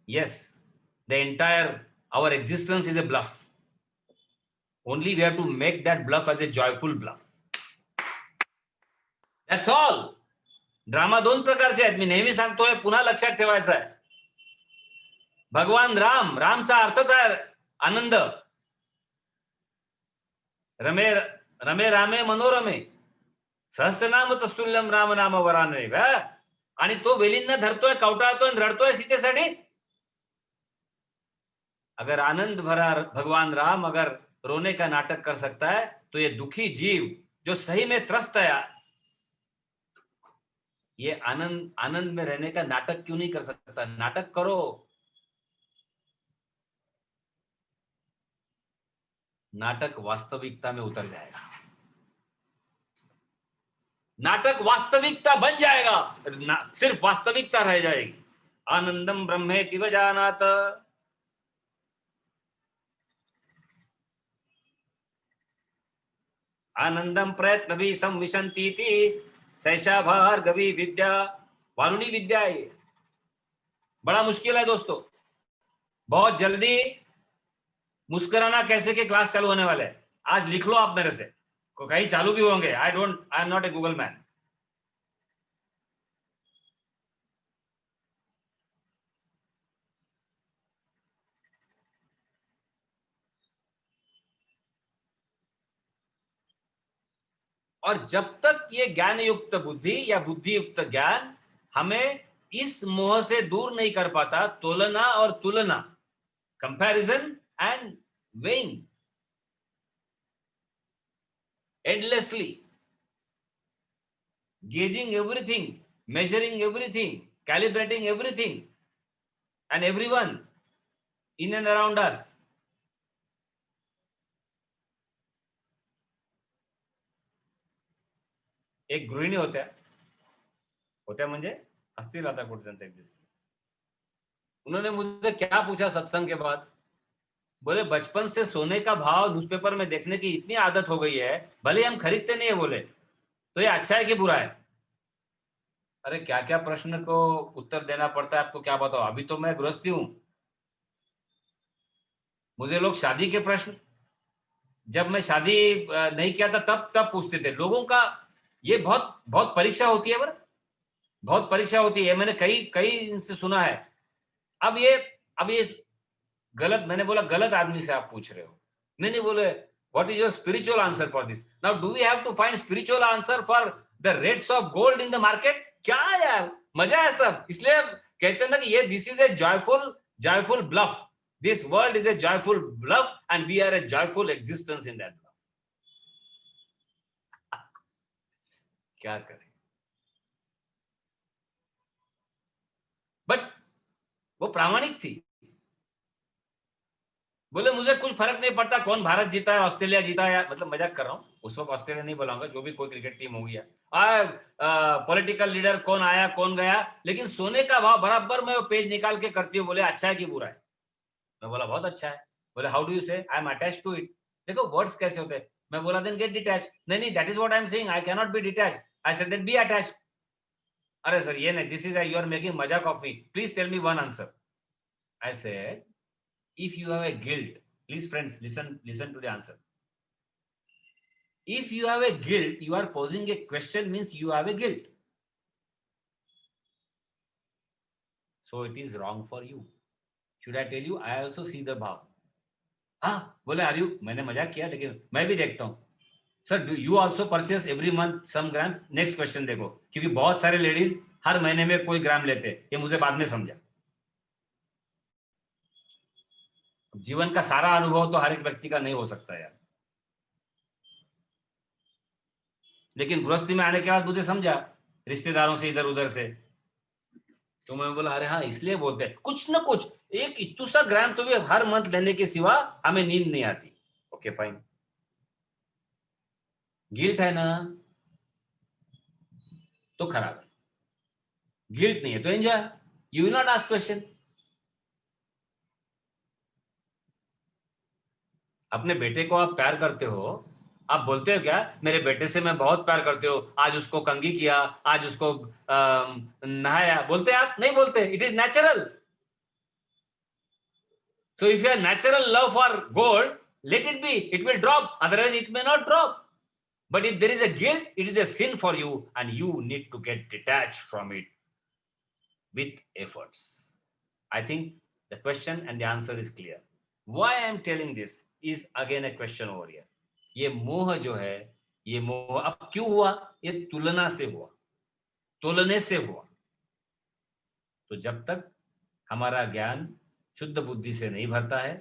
Yes, the entire our existence is a bluff. Only we have to make that bluff as a joyful bluff. That's all. Drama 2 प्रकारचे आहेत, मी नेहमी सांगतोय, पुन्हा लक्षात ठेवायचं आहे। भगवान राम, रामचा अर्थच आहे आनंद। रमे रमे रामे मनोरमे सहस्त्रनाम तस्तुल्यम राम नाम वराने। आणि तो वेलींना धरतोय, कवटाळतोय, रडतोय सीतेसाठी। अगर आनंद भरा भगवान राम अगर रोने का नाटक कर सकता है, तो ये दुखी जीव जो सही में त्रस्त है, ये आनंद में रहने का नाटक क्यों नहीं कर सकता? नाटक करो। नाटक वास्तविकता में उतर जाएगा, नाटक वास्तविकता बन जाएगा, सिर्फ वास्तविकता रह जाएगी। आनंदम ब्रह्मेति वजानात। आनंदम प्रयत्न भी संविशंती सैषा भार्गवी विद्या, वारुणी विद्या है। बड़ा मुश्किल है दोस्तों। बहुत जल्दी मुस्कुराना कैसे के क्लास चालू होने वाले हैं। आज लिख लो आप मेरे से, कहीं चालू भी होंगे। I am not a Google man. और जब तक ये ज्ञान युक्त बुद्धि या बुद्धि युक्त ज्ञान हमें इस मोह से दूर नहीं कर पाता, तुलना और तुलना, comparison and weighing endlessly, gauging everything, measuring everything, calibrating everything and everyone in and around us. एक गृहिणी होत्या म्हणजे असतील आता कुठे एक दिवस, उन्होंने मुझसे क्या पूछा सत्संग के बाद, बोले बचपन से सोने का भाव न्यूज़पेपर में देखने की इतनी आदत हो गई है, भले हम खरीदते नहीं है बोले, तो ये अच्छा है कि बुरा है? अरे क्या क्या प्रश्न को उत्तर देना पड़ता है, आपको क्या बताओ, अभी तो मैं गृहस्थी हूं, मुझे लोग शादी के प्रश्न, जब मैं शादी नहीं किया था तब पूछते थे लोगों का। ये बहुत बहुत परीक्षा होती है, बर बहुत परीक्षा होती है, मैंने कई इनसे सुना है। अब ये गलत, मैंने बोला गलत आदमी से आप पूछ रहे हो। नहीं बोले what is your spiritual answer for this? Now do we have to find spiritual answer for the rates of gold in the market? क्या यार, मजा है सब। इसलिए कहते हैं ना कि ये this is a joyful bluff, this world is a joyful bluff and we are a joyful existence in that bluff. क्या करें? बट वो प्रामाणिक थी, बोले मुझे कुछ फर्क नहीं पड़ता कौन भारत जीता है, ऑस्ट्रेलिया जीता है, मतलब मजाक कर रहा हूं, उस वक्त ऑस्ट्रेलिया नहीं बोलाऊंगा, जो भी कोई क्रिकेट टीम होगी, पॉलिटिकल लीडर कौन आया कौन गया, लेकिन सोने का भाव बराबर मैं वो पेज निकाल के करती हूँ। बोले अच्छा है कि बुरा है? मैं बोला बहुत अच्छा है। बोले how do you say? I am attached to it. देखो वर्ड्स कैसे होते हैं। मैं बोला देन गेट डिटैच। नहीं that is what I am saying, I can not be detach. I said then be attached. अरे सर ये नहीं, this is you are making मजाक of me, please tell me one answer. I said if you have a guilt, please friends listen to the answer. If you have a guilt, you are posing a question, means you have a guilt, so it is wrong for you. Should I tell you? I also see the bhav. बोले are you, मैंने मजाक किया लेकिन मैं भी देखता हूं। Sir do you also purchase every month some grams? Next question देखो, क्योंकि बहुत सारे लेडीज हर महीने में कोई ग्राम लेते, ये मुझे बाद में समझा। जीवन का सारा अनुभव तो हर एक व्यक्ति का नहीं हो सकता यार, लेकिन गृहस्थी में आने के बाद मुझे समझा, रिश्तेदारों से इधर उधर से, तो मैं बोला अरे हाँ इसलिए बोलते हैं कुछ ना कुछ एक इतुसा ग्राम तो भी हर मंथ लेने के सिवा हमें नींद नहीं आती। ओके फाइन, गिल्ट है ना तो खराब है, गिल्ट नहीं है तो enjoy, you will not ask question. अपने बेटे को आप प्यार करते हो, आप बोलते हो क्या मेरे बेटे से मैं बहुत प्यार करते हो, आज उसको कंघी किया, आज उसको नहाया, बोलते आप? नहीं बोलते, it is natural. So if you have natural love for gold, let it be, it will drop, otherwise it may not drop. But if there is a guilt, it is a sin for you and you need to get detached from it with efforts. I think the question and the answer is clear. Why I am telling this is again a question over here. ये मोह जो है, ये मोह अब क्यों हुआ? ये तुलना से हुआ, तुलने से हुआ। तो जब तक हमारा ज्ञान शुद्ध बुद्धि से नहीं भरता है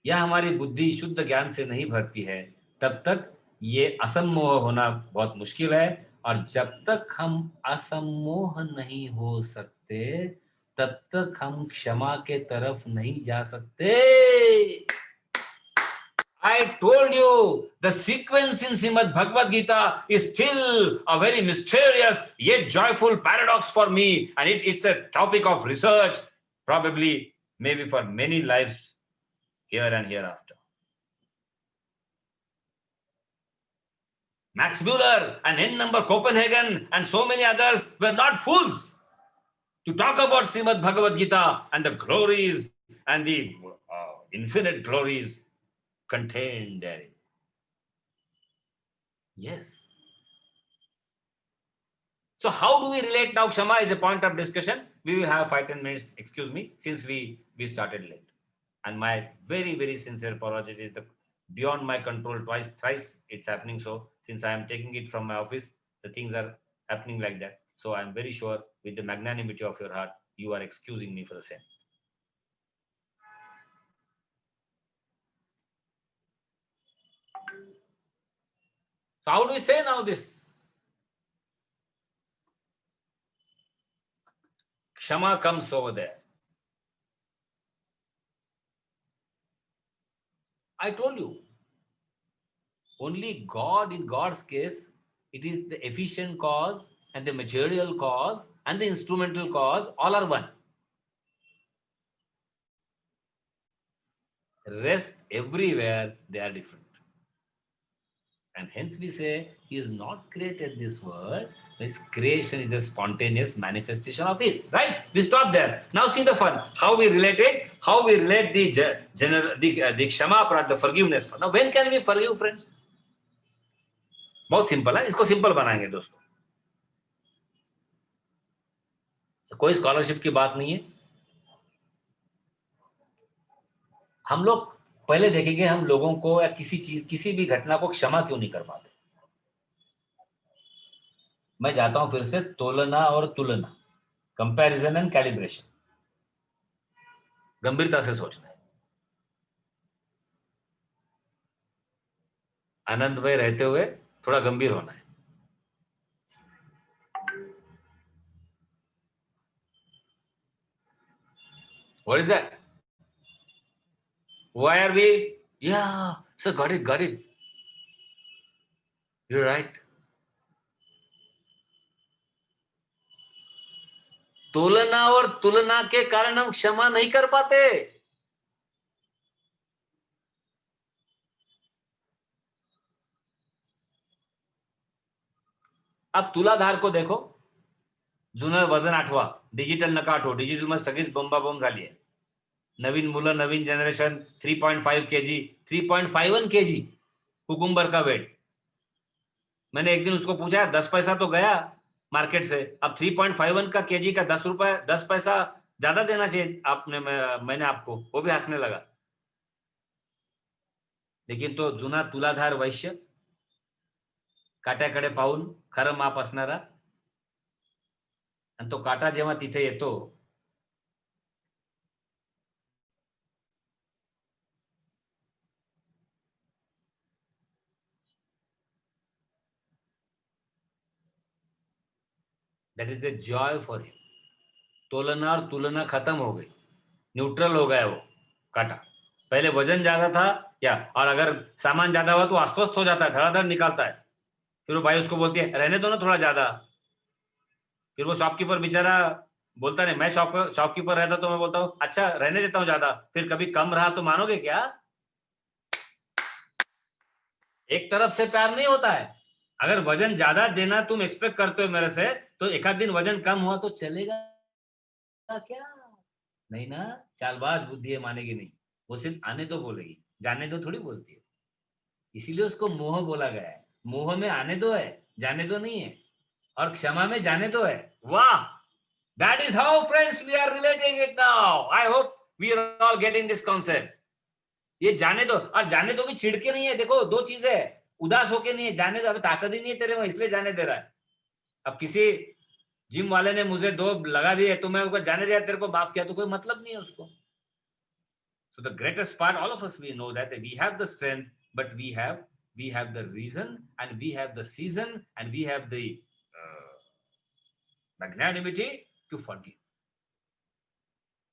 या हमारी बुद्धि शुद्ध ज्ञान से नहीं भरती है, तब तक ये असम्मोह होना बहुत मुश्किल है। और जब तक हम असम्मोह नहीं हो सकते तब तक हम क्षमा के तरफ नहीं जा सकते। I told you the sequence in Srimad Bhagavad Gita is still a very mysterious yet joyful paradox for me, and it's a topic of research, probably maybe for many lives here and hereafter. Max Muller and N. Copenhagen and so many others were not fools to talk about Srimad Bhagavad Gita and the glories and the infinite glories contained therein. Yes. So how do we relate now? Kshama is a point of discussion. We will have 5-10 minutes, excuse me, since we started late. And my very, very sincere apology is beyond my control. Twice, thrice it's happening. So since I am taking it from my office, the things are happening like that. So I'm very sure with the magnanimity of your heart, you are excusing me for the same. So how do we say now this? Kshama comes over there. I told you, only God, in God's case, it is the efficient cause and the material cause and the instrumental cause, all are one. Rest everywhere, they are different. And hence we say he has not created this world. His creation is a spontaneous manifestation of his. Right? We stop there. Now see the fun. How we relate it? How we relate the kshama part, the forgiveness part. Now when can we forgive, friends? बहुत simple है, इसको simple बनाएंगे दोस्तों. कोई scholarship की बात नहीं है. हम लोग पहले देखेंगे हम लोगों को या किसी चीज, किसी भी घटना को क्षमा क्यों नहीं कर पाते. मैं जाता हूं फिर से तोलना और तुलना, कंपैरिजन एंड कैलिब्रेशन. गंभीरता से सोचना है. आनंदमय रहते हुए थोड़ा गंभीर होना है. What is that? Why are we? Yeah, so got it. You're right. तुलना और तुलना के कारण हम क्षमा नहीं कर पाते. अब तुलाधार को देखो. जुनं वजन आठवा, डिजिटल नका आठवो. डिजिटल मध्ये सगळीच बंबाबंब झाली आहे. नवीन मुलं, नवीन जनरेशन 3.5 kg, 3.51 kg कुकुम्बर का वेट. मैंने एक दिन उसको पूछा 10 पैसा तो गया मार्केट से, अब 3.51 का केजी का 10 रुपए 10 पैसा ज्यादा देना चाहिए आपने, मैंने आपको. वो भी हंसने लगा. लेकिन तो जुना तुलाधार वैश्य, काट्याकडे पाहून खरं माप असणारा, आणि तो काटा जेव्हा तिथे येतो that is the joy for him. तोलना और तुलना खत्म हो गई, न्यूट्रल हो गया वो काटा. पहले वजन ज्यादा था क्या, और अगर सामान ज्यादा हुआ तो अस्वस्थ हो जाता है, धड़ाधड़ निकालता है. फिर वो भाई उसको बोलती है रहने दो ना थोड़ा ज्यादा. फिर वो शॉपकीपर बेचारा बोलता नहीं, मैं शॉपकीपर रहता तो मैं बोलता हूँ अच्छा रहने देता हूँ ज्यादा. फिर कभी कम रहा तो मानोगे क्या? एक तरफ से प्यार नहीं होता है. अगर वजन ज्यादा देना तुम एक्सपेक्ट करते हो मेरे से, तो एक आध दिन वजन कम हुआ तो चलेगा क्या? नहीं ना. चालबाज बुद्धि है, मानेगी नहीं. वो सिर्फ आने दो बोलेगी, जाने दो थोड़ी बोलती है. इसीलिए उसको मोह बोला गया है. मोह में आने दो है, जाने दो नहीं है. और क्षमा में जाने दो है. वाह, that is how friends we are relating it now. I hope we are all getting this concept. ये जाने दो, और जाने दो भी चिढ़ के नहीं है. देखो दो चीजें है, उदास होके नहीं है. जाने दो, अभी ताकत ही नहीं है तेरे में इसलिए जाने दे रहा है. अब किसी जिम वाले ने मुझे 2 लगा दिए तो मैं उसको जाने दिया, तेरे को माफ किया तो कोई मतलब नहीं है उसको. So the greatest part, all of us we know that we have the strength, but we have the reason, and we have the season, and we have the magnanimity to forgive.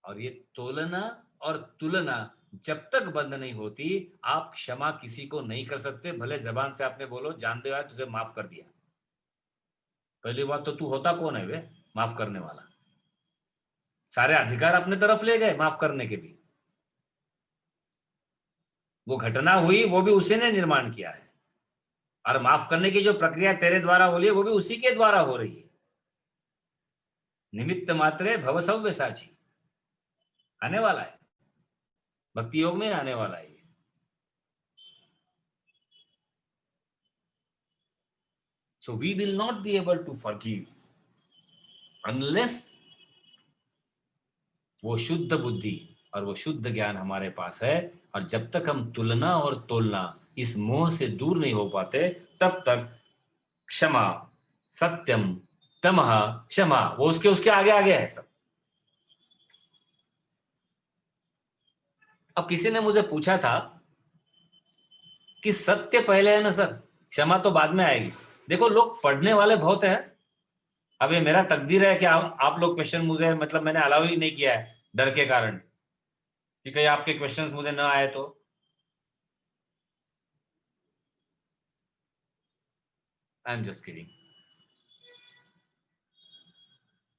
और ये तोलना और तुलना जब तक बंद नहीं होती, आप क्षमा किसी को नहीं कर सकते. भले जबान से आपने बोलो जान दे यार तुझे माफ कर दिया. पहली बात तो तू होता कौन है वे माफ करने वाला? सारे अधिकार अपने तरफ ले गए माफ करने के भी. वो घटना हुई वो भी उसी ने निर्माण किया है, और माफ करने की जो प्रक्रिया तेरे द्वारा हो रही है वो भी उसी के द्वारा हो रही है. निमित्त मात्रे भव सव्यसाची. आने वाला है, भक्ति योग में आने वाला है. So we will not be able to forgive unless वो शुद्ध बुद्धि और वो शुद्ध ज्ञान हमारे पास है, और जब तक हम तुलना और तोलना इस मोह से दूर नहीं हो पाते, तब तक क्षमा, सत्यम, तमः, क्षमा, वो उसके उसके आगे आगे है सब। अब किसी ने मुझे पूछा था कि सत्य पहले है ना सर, क्षमा तो बाद में आएगी। देखो, लोग पढ़ने वाले बहुत है। अब ये मेरा तकदीर है कि आप लोग क्वेश्चन मुझे, मतलब मैंने अलाउ ही नहीं किया है डर के कारण कि कहीं आपके क्वेश्चंस मुझे ना आए तो। I am just kidding.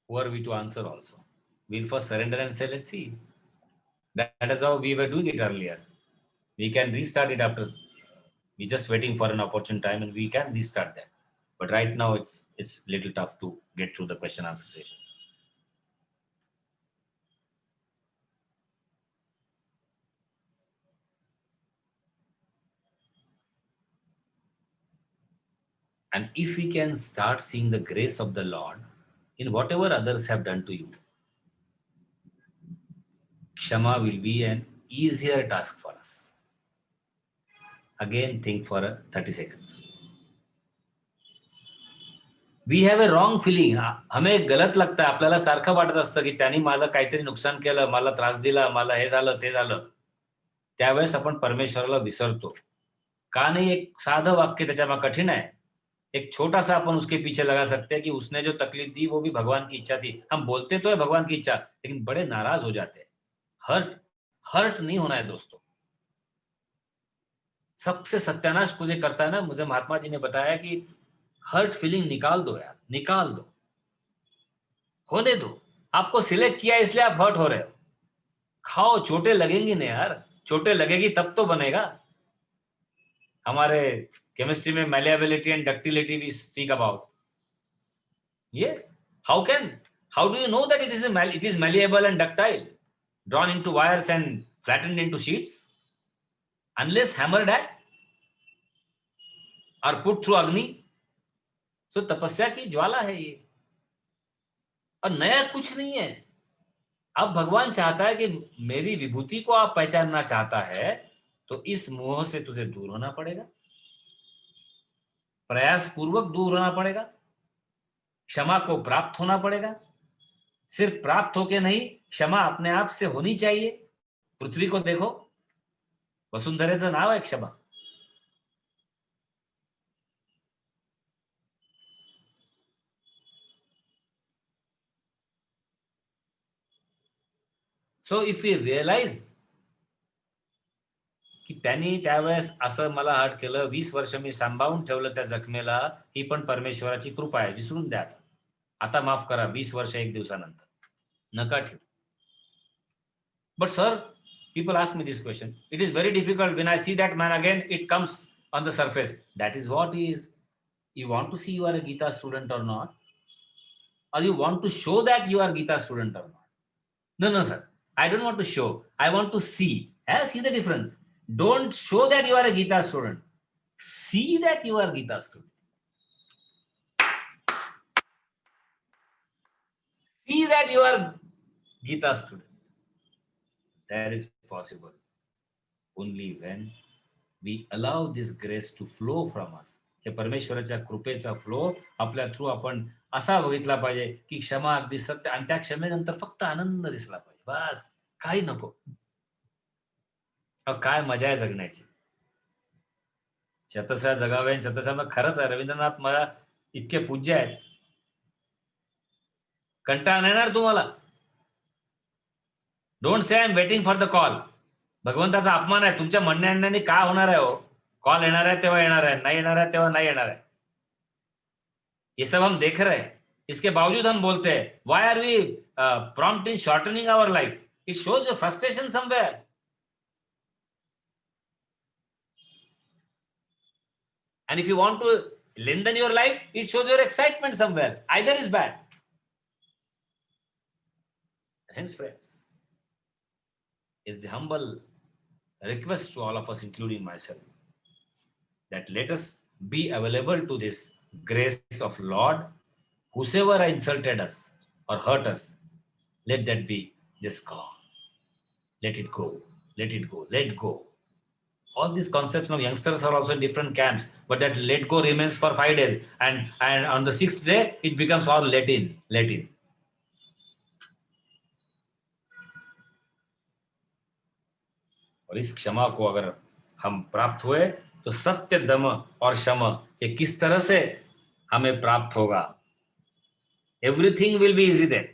Who are we to answer also? We'll first surrender and say, let's see. That is how we were doing it earlier. We can restart it after. We're just waiting for an opportune time and we can restart that. But right now it's little tough to get through the question answer sessions. And if we can start seeing the grace of the Lord in whatever others have done to you, Kshama will be an easier task for us. Again, think for 30 seconds. We have a wrong feeling. हमें गलत लगता है, आपल्याला सारखं वाटत असतं की त्यांनी माझं काहीतरी नुकसान केलं, मला त्रास दिला, मला हे झालं ते झालं. त्यावेळेस आपण परमेश्वराला विसरतो. का नहीं एक साधं वाक्य त्याच्यामध्ये कठिन है, एक छोटा सा अपन उसके पीछे लगा सकते हैं कि उसने जो तकलीफ दी वो भी भगवान की इच्छा थी. हम बोलते तो है भगवान की इच्छा, लेकिन बड़े नाराज हो जाते हैं. हर्ट हर्ट नहीं होना है दोस्तों. सबसे सत्यानाश मुझे करता है ना, मुझे महात्मा जी ने बताया कि हर्ट फीलिंग निकाल दो यार, निकाल दो, होने दो. आपको सिलेक्ट किया इसलिए आप हर्ट हो रहे हो. खाओ, चोटें लगेंगी ना यार, चोटें लगेगी तब तो बनेगा. हमारे केमिस्ट्री में malleability and ductility we speak about. Yes. How do you know that it is malleable and ductile, drawn into wires and flattened into sheets? Unless hammered at or put through Agni. So तपस्या की ज्वाला है ये, और नया कुछ नहीं है. अब भगवान चाहता है कि मेरी विभूति को आप पहचानना चाहता है, तो इस मोह से तुझे दूर होना पड़ेगा, प्रयास पूर्वक दूर होना पड़ेगा, क्षमा को प्राप्त होना पड़ेगा. सिर्फ प्राप्त होके नहीं, क्षमा अपने आप से होनी चाहिए. पृथ्वी को देखो, वसुंधरेचं नाव आहे क्षमा. सो इफ यू रिअलाइज की त्यांनी त्यावेळेस असं मला हर्ट केलं, 20 वर्ष मी सांभाळून ठेवलं त्या जखमेला, ही पण परमेश्वराची कृपा आहे. विसरून द्या आता माफ करा. 20 वर्ष एक दिवसानंतर नका ठेवू. But sir, people ask me this question. It is very difficult when I see that man again, it comes on the surface. That is what is. You want to see you are a Gita student or not? Or you want to show that you are Gita student or not? No, sir. I don't want to show. I want to see. See the difference. Don't show that you are a Gita student. See that you are Gita student. See that you are Gita student. That is possible only when we allow this grace to flow from us. हे परमेश्वराच्या कृपेचा flow आपल्या through आपण असा बघितला पाहिजे की क्षमा अगदी सत्य, आणि त्या क्षमेनंतर फक्त आनंद दिसला पाहिजे. बस, काही नको. काय मजा आहे जगण्याची. शतशः जगावे आणि शतशः. मग खरंच आहे, रवींद्रनाथ मला इतके पूज्य आहेत, कंटाळा नाही येणार तुम्हाला. Don't say I am waiting for the call. भगवंताचा अपमान आहे. तुमच्या म्हणण्याने काय होणार आहे हो. कॉल येणार आहे तेव्हा येणार आहे, नाही येणार आहे तेव्हा नाही येणार आहे. ये सब हम देख रहे हैं, इसके बावजूद हम बोलते हैं why are we prompt in shortening our life. It shows your frustration somewhere. And if you want to lengthen your life, it shows your excitement somewhere. Either is bad. Hence, friends, is the humble request to all of us, including myself, that let us be available to this grace of Lord. Whosoever insulted us or hurt us, let that be just gone. let it go, let it go, let go. All these concepts of youngsters are also in different camps, but that let go remains for 5 days, and on the 6th day it becomes all let in, let in. और इस क्षमा को अगर हम प्राप्त हुए तो सत्य, दम और शम ये किस तरह से हमें प्राप्त होगा. Everything will be easy then.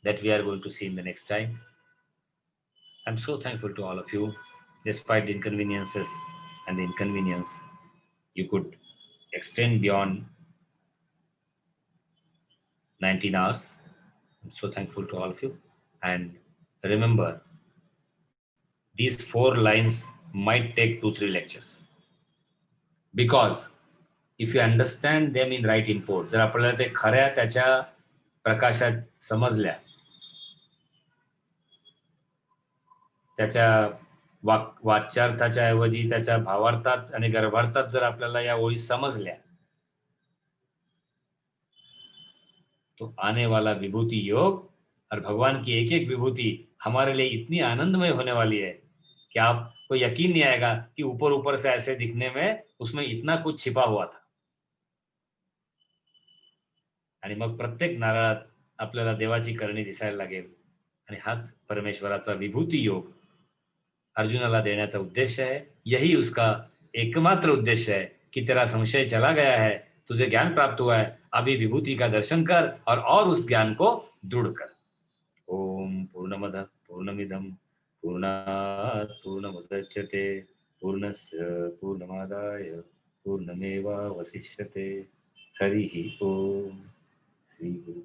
That we are going to see in the next time. I'm so thankful to all of you. Despite the inconveniences and the inconvenience, you could extend beyond 19 hours. I'm so thankful to all of you. And remember, these 4 lines might take 2-3 lectures. Because if you understand them in right import, जर आपल्याला ते खऱ्या त्याच्या प्रकाशात समजल्या, त्याच्या वाच्यार्थाच्या ऐवजी त्याच्या भावार्थात आणि गर्भार्थात जर आपल्याला या ओळी समजल्या, तो आने वाला विभूति योग और भगवान की एक एक विभूति हमारे लिए इतनी आनंदमय होने वाली है कि आपको यकीन नहीं आएगा कि ऊपर ऊपर से ऐसे दिखने में उसमें इतना कुछ छिपा हुआ था. आणि मग प्रत्येक नारळात आपल्याला देवाची करणी दिसायला लागेल. आणि हाच परमेश्वराचा विभूति योग अर्जुनाला देण्याचा उद्देश्य है. यही उसका एकमात्र उद्देश्य है कि तेरा संशय चला गया है, तुझे ज्ञान प्राप्त हुआ है, अभी विभूति का दर्शन कर और उस ज्ञान को दृढ़ कर. ओम पूर्णमद पूर्णमिदम पूर्णात् पूर्णमुदच्यते पूर्णस्य पूर्णमादाय पूर्णमेवावशिष्यते. हरि ओम. श्री गुरु